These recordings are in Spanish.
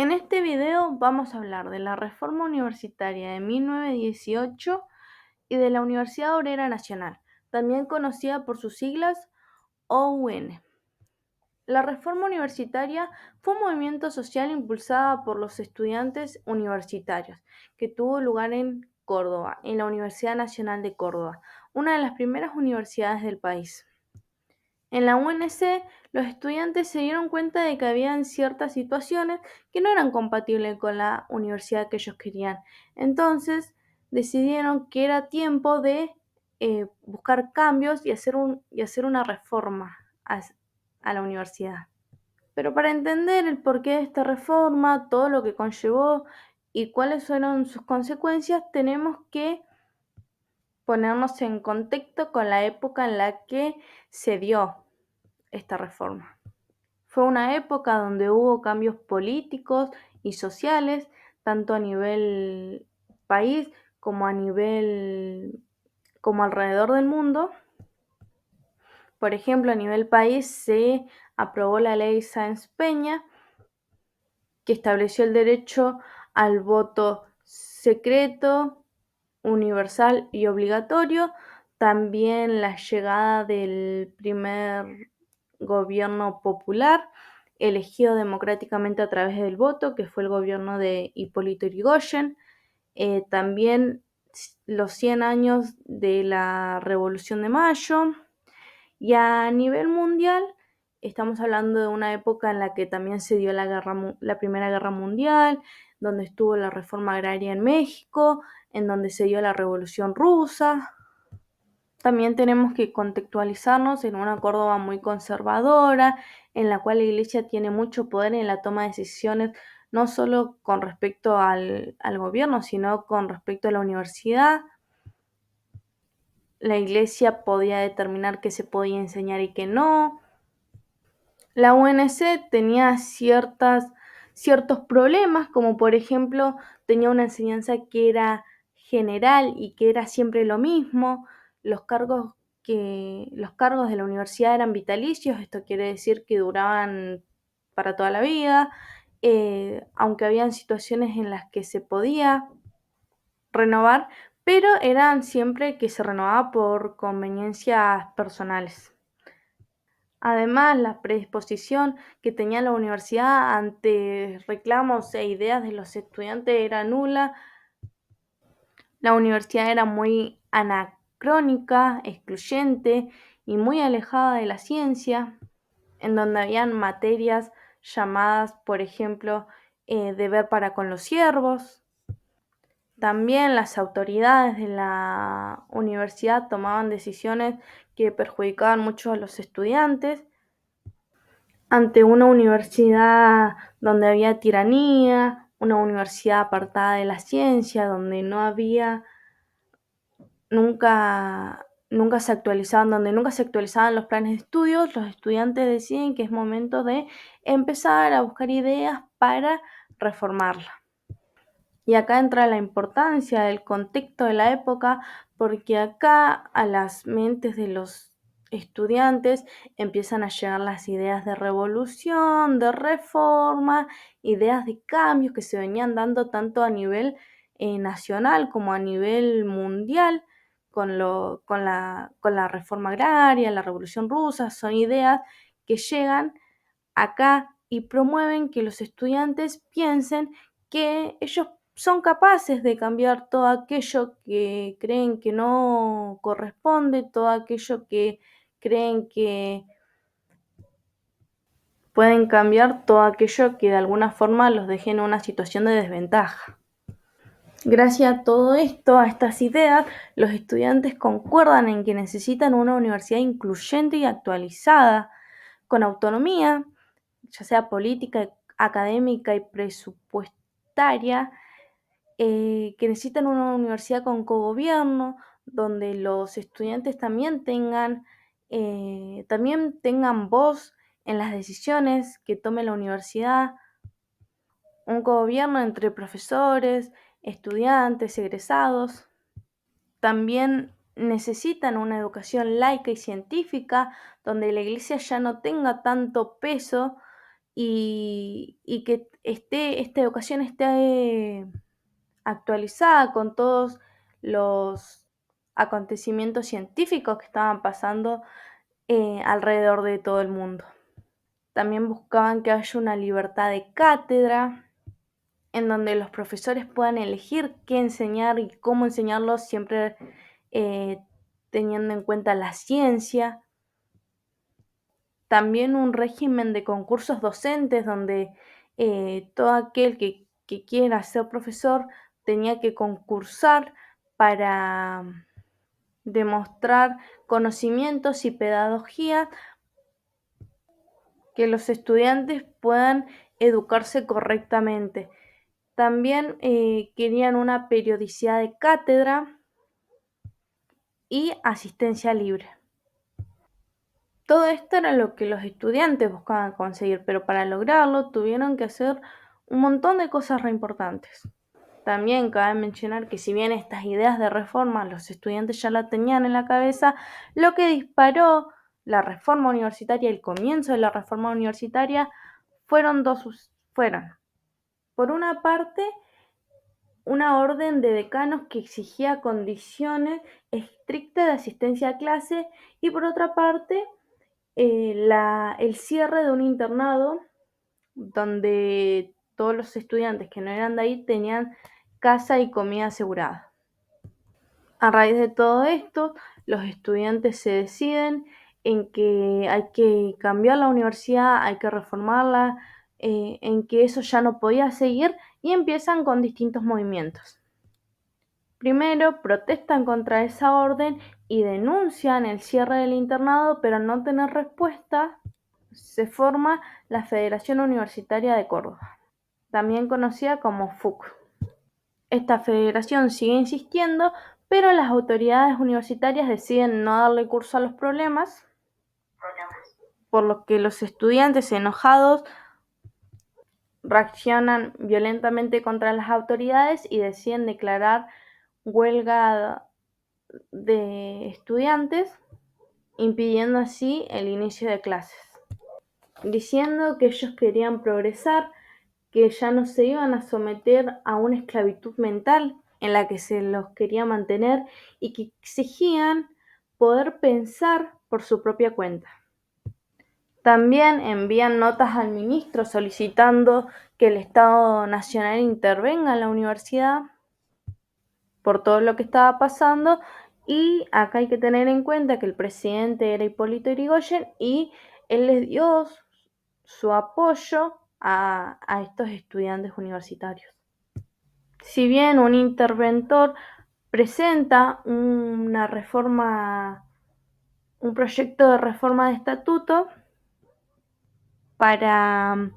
En este video vamos a hablar de la Reforma Universitaria de 1918 y de la Universidad Obrera Nacional, también conocida por sus siglas OUN. La Reforma Universitaria fue un movimiento social impulsado por los estudiantes universitarios que tuvo lugar en Córdoba, en la Universidad Nacional de Córdoba, una de las primeras universidades del país. En la UNC, los estudiantes se dieron cuenta de que habían ciertas situaciones que no eran compatibles con la universidad que ellos querían. Entonces, decidieron que era tiempo de buscar cambios y hacer una reforma a la universidad. Pero para entender el porqué de esta reforma, todo lo que conllevó y cuáles fueron sus consecuencias, tenemos que ponernos en contexto con la época en la que se dio esta reforma. Fue una época donde hubo cambios políticos y sociales, tanto a nivel país como como alrededor del mundo. Por ejemplo, a nivel país se aprobó la ley Sáenz Peña, que estableció el derecho al voto secreto, universal y obligatorio. También la llegada del primer gobierno popular elegido democráticamente a través del voto, que fue el gobierno de Hipólito Yrigoyen. También los 100 años de la Revolución de Mayo. Y a nivel mundial, estamos hablando de una época en la que también se dio la Primera Guerra Mundial, donde estuvo la reforma agraria en México, en donde se dio la Revolución Rusa. También tenemos que contextualizarnos en una Córdoba muy conservadora, en la cual la Iglesia tiene mucho poder en la toma de decisiones, no solo con respecto al gobierno, sino con respecto a la universidad. La Iglesia podía determinar qué se podía enseñar y qué no. La UNC tenía ciertos problemas, como por ejemplo tenía una enseñanza que era general y que era siempre lo mismo. Los cargos de la universidad eran vitalicios, esto quiere decir que duraban para toda la vida, aunque habían situaciones en las que se podía renovar, pero eran siempre que se renovaba por conveniencias personales. Además, la predisposición que tenía la universidad ante reclamos e ideas de los estudiantes era nula. La universidad era muy anacrónica, excluyente y muy alejada de la ciencia, en donde habían materias llamadas, por ejemplo, deber para con los siervos. También las autoridades de la universidad tomaban decisiones que perjudicaban mucho a los estudiantes. Ante una universidad donde había tiranía, una universidad apartada de la ciencia, donde donde nunca se actualizaban los planes de estudios, los estudiantes deciden que es momento de empezar a buscar ideas para reformarla. Y acá entra la importancia del contexto de la época, porque acá a las mentes de los estudiantes empiezan a llegar las ideas de revolución, de reforma, ideas de cambios que se venían dando tanto a nivel nacional como a nivel mundial con la reforma agraria, la revolución rusa. Son ideas que llegan acá y promueven que los estudiantes piensen que ellos son capaces de cambiar todo aquello que creen que no corresponde, todo aquello que creen que pueden cambiar, todo aquello que de alguna forma los deje en una situación de desventaja. Gracias a todo esto, a estas ideas, los estudiantes concuerdan en que necesitan una universidad incluyente y actualizada, con autonomía, ya sea política, académica y presupuestaria, que necesitan una universidad con cogobierno, donde los estudiantes también tengan voz en las decisiones que tome la universidad, un cogobierno entre profesores, estudiantes, egresados. También necesitan una educación laica y científica, donde la Iglesia ya no tenga tanto peso y que esta educación esté actualizada con todos los acontecimientos científicos que estaban pasando alrededor de todo el mundo. También buscaban que haya una libertad de cátedra, en donde los profesores puedan elegir qué enseñar y cómo enseñarlo, siempre teniendo en cuenta la ciencia. También un régimen de concursos docentes donde todo aquel que quiera ser profesor tenía que concursar para demostrar conocimientos y pedagogía, que los estudiantes puedan educarse correctamente. También querían una periodicidad de cátedra y asistencia libre. Todo esto era lo que los estudiantes buscaban conseguir, pero para lograrlo tuvieron que hacer un montón de cosas re importantes. También cabe mencionar que si bien estas ideas de reforma los estudiantes ya la tenían en la cabeza, lo que disparó la reforma universitaria, el comienzo de la reforma universitaria, fueron, por una parte, una orden de decanos que exigía condiciones estrictas de asistencia a clase y por otra parte el cierre de un internado donde todos los estudiantes que no eran de ahí tenían casa y comida asegurada. A raíz de todo esto, los estudiantes se deciden en que hay que cambiar la universidad, hay que reformarla, en que eso ya no podía seguir y empiezan con distintos movimientos. Primero, protestan contra esa orden y denuncian el cierre del internado, pero al no tener respuesta, se forma la Federación Universitaria de Córdoba, también conocida como FUC. Esta federación sigue insistiendo, pero las autoridades universitarias deciden no darle curso a los problemas, por lo que los estudiantes enojados reaccionan violentamente contra las autoridades y deciden declarar huelga de estudiantes, impidiendo así el inicio de clases, diciendo que ellos querían progresar, que ya no se iban a someter a una esclavitud mental en la que se los quería mantener y que exigían poder pensar por su propia cuenta. También envían notas al ministro solicitando que el Estado Nacional intervenga en la universidad por todo lo que estaba pasando, y acá hay que tener en cuenta que el presidente era Hipólito Yrigoyen y él les dio su apoyo a estos estudiantes universitarios. Si bien un interventor presenta una reforma, un proyecto de reforma de estatuto para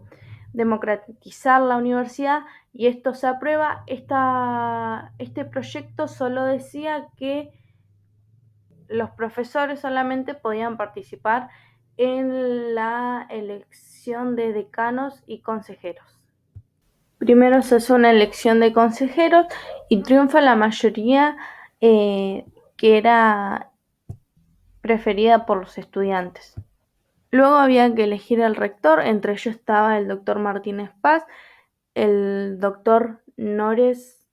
democratizar la universidad y esto se aprueba, este proyecto solo decía que los profesores solamente podían participar en la elección de decanos y consejeros. Primero se hace una elección de consejeros y triunfa la mayoría que era preferida por los estudiantes. Luego había que elegir al rector, entre ellos estaba el doctor Martínez Paz, el doctor Nores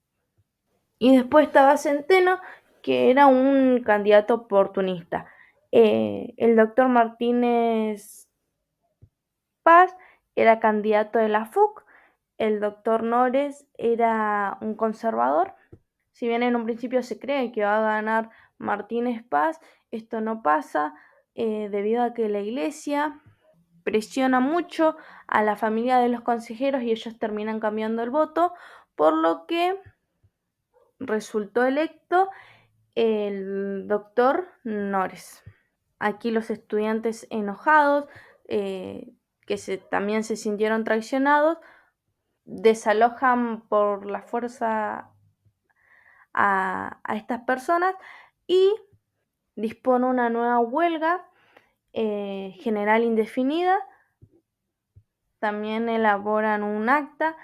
y después estaba Centeno, que era un candidato oportunista. El doctor Martínez Paz era candidato de la FUC, el doctor Nores era un conservador. Si bien en un principio se cree que va a ganar Martínez Paz, esto no pasa debido a que la iglesia presiona mucho a la familia de los consejeros y ellos terminan cambiando el voto, por lo que resultó electo el doctor Nores. Aquí los estudiantes enojados, también se sintieron traicionados, desalojan por la fuerza a estas personas y dispone una nueva huelga general indefinida. También elaboran un acta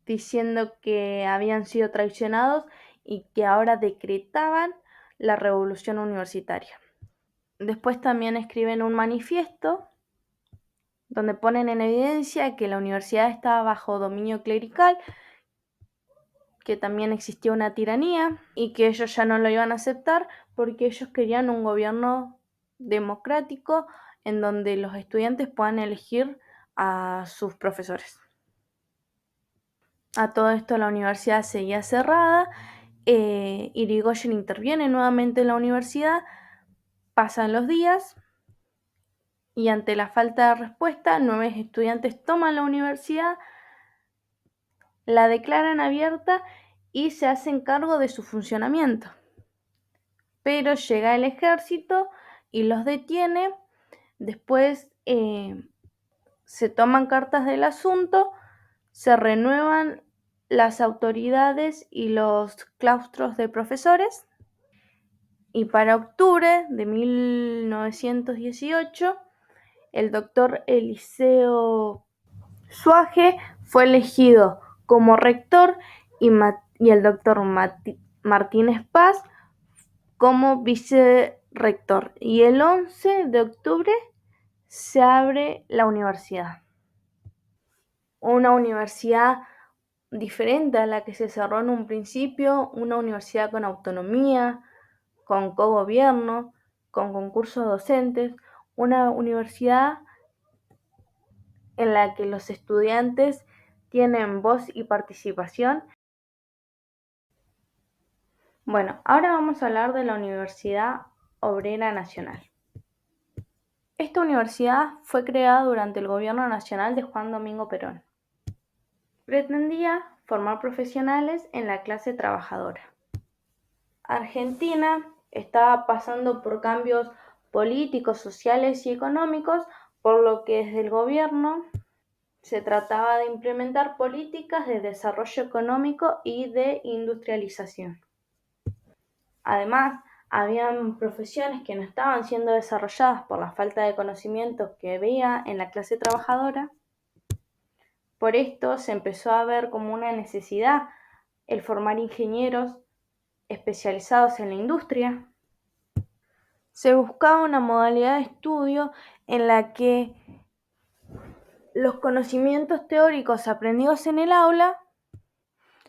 diciendo que habían sido traicionados y que ahora decretaban la revolución universitaria. Después también escriben un manifiesto donde ponen en evidencia que la universidad estaba bajo dominio clerical, que también existía una tiranía y que ellos ya no lo iban a aceptar porque ellos querían un gobierno democrático en donde los estudiantes puedan elegir a sus profesores. A todo esto la universidad seguía cerrada, Irigoyen interviene nuevamente en la universidad, pasan los días y ante la falta de respuesta, 9 estudiantes toman la universidad, la declaran abierta y se hacen cargo de su funcionamiento. Pero llega el ejército y los detiene. Después se toman cartas del asunto, se renuevan las autoridades y los claustros de profesores, y para octubre de 1918 el doctor Eliseo Suage fue elegido como rector y el doctor Martínez Paz como vicerrector, y el 11 de octubre se abre la universidad. Una universidad diferente a la que se cerró en un principio, una universidad con autonomía, con cogobierno, con concursos docentes, una universidad en la que los estudiantes tienen voz y participación. Bueno, ahora vamos a hablar de la Universidad Obrera Nacional. Esta universidad fue creada durante el gobierno nacional de Juan Domingo Perón. Pretendía formar profesionales en la clase trabajadora. Argentina estaba pasando por cambios políticos, sociales y económicos, por lo que desde el gobierno se trataba de implementar políticas de desarrollo económico y de industrialización. Además, habían profesiones que no estaban siendo desarrolladas por la falta de conocimientos que había en la clase trabajadora. Por esto se empezó a ver como una necesidad el formar ingenieros especializados en la industria. Se buscaba una modalidad de estudio en la que los conocimientos teóricos aprendidos en el aula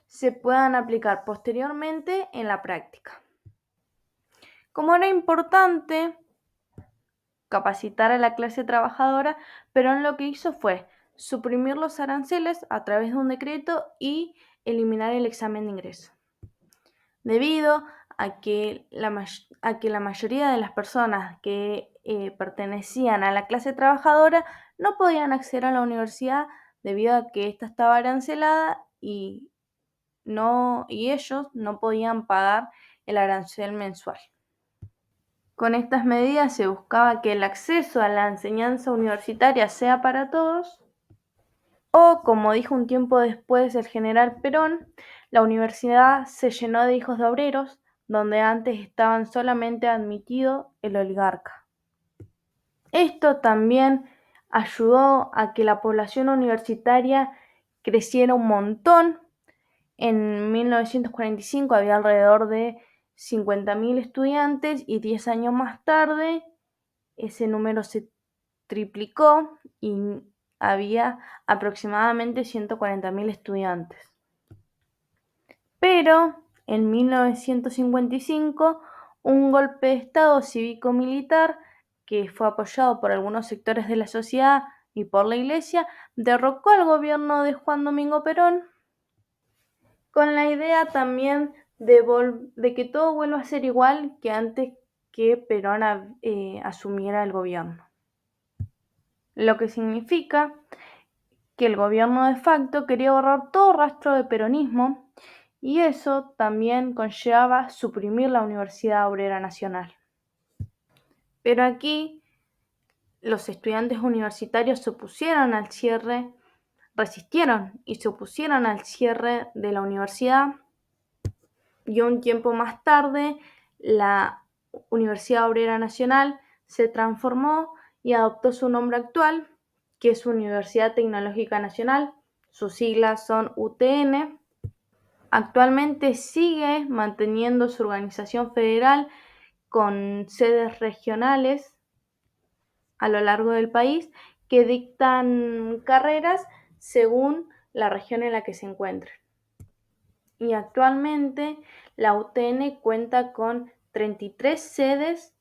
se puedan aplicar posteriormente en la práctica. Como era importante capacitar a la clase trabajadora, Perón lo que hizo fue suprimir los aranceles a través de un decreto y eliminar el examen de ingreso. Debido a que la mayoría de las personas que pertenecían a la clase trabajadora no podían acceder a la universidad debido a que ésta estaba arancelada y ellos no podían pagar el arancel mensual. Con estas medidas se buscaba que el acceso a la enseñanza universitaria sea para todos, o, como dijo un tiempo después el general Perón, la universidad se llenó de hijos de obreros, donde antes estaban solamente admitidos el oligarca. Esto también ayudó a que la población universitaria creciera un montón. En 1945 había alrededor de 50.000 estudiantes y 10 años más tarde ese número se triplicó y había aproximadamente 140.000 estudiantes. Pero en 1955 un golpe de estado cívico-militar, que fue apoyado por algunos sectores de la sociedad y por la Iglesia, derrocó al gobierno de Juan Domingo Perón, con la idea también de que todo vuelva a ser igual que antes que Perón asumiera el gobierno. Lo que significa que el gobierno de facto quería borrar todo rastro de peronismo, y eso también conllevaba suprimir la Universidad Obrera Nacional. Pero aquí los estudiantes universitarios se opusieron al cierre, resistieron y se opusieron al cierre de la universidad, y un tiempo más tarde la Universidad Obrera Nacional se transformó y adoptó su nombre actual, que es Universidad Tecnológica Nacional. Sus siglas son UTN. Actualmente sigue manteniendo su organización federal con sedes regionales a lo largo del país, que dictan carreras según la región en la que se encuentren. Y actualmente la UTN cuenta con 33 sedes